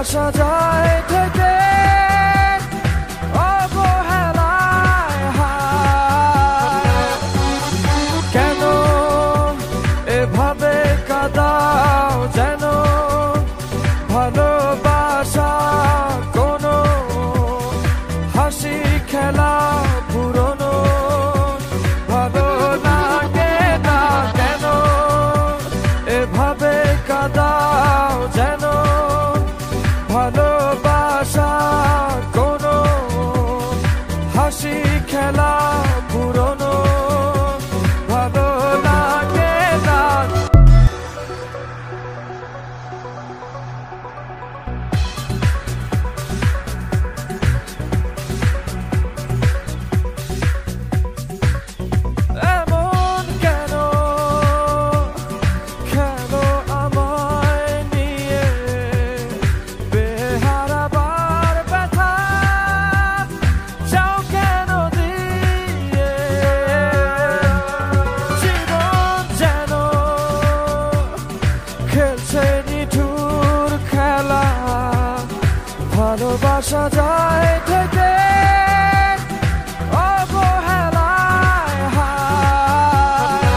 ভালোবাসা যায় থেকে অবহেলায় হায় কেন এভাবে কাঁদাও যেন ভালোবাসা কোনো হাসি খেলা পুরনো ভালো লাগে না কেন এভাবে কাঁদাও যেন ভালোবাসা কোনো হাসি খেলা পুরনো ভালো লাগে না এমন কেন খেলো আমায় নিয়ে বেহারাবার ব্যথা চাও কেন দিয়ে জীবন যেন খেলছে নিঠুর খেলা ভালোবাসা যায় থেকে অবহেলায় হায়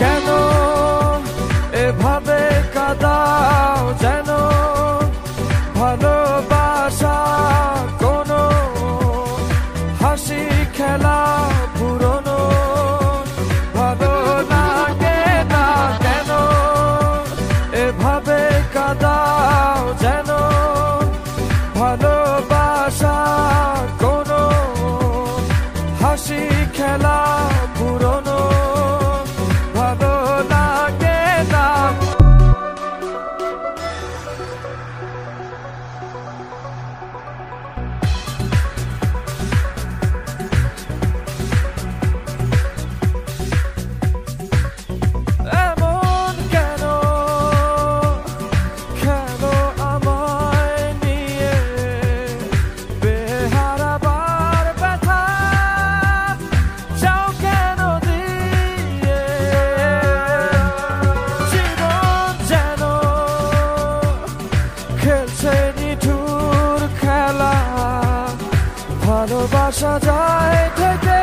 কেন এভাবে কাঁদাও যেন ভালোবাসা কোনো হাসি খেলা পুরনো ভালো লাগে না কেন এভাবে কাঁদাও যেন ভালোবাসা কোনো হাসি খেলা পুরনো ভালো লাগে না এমন কেন খেলো আমায় নিয়ে বেহারাবার ব্যথা চাও কেন দিয়ে জীবন যেন খেলছে নিঠুর খেলা ভালোবাসা যায় থেকে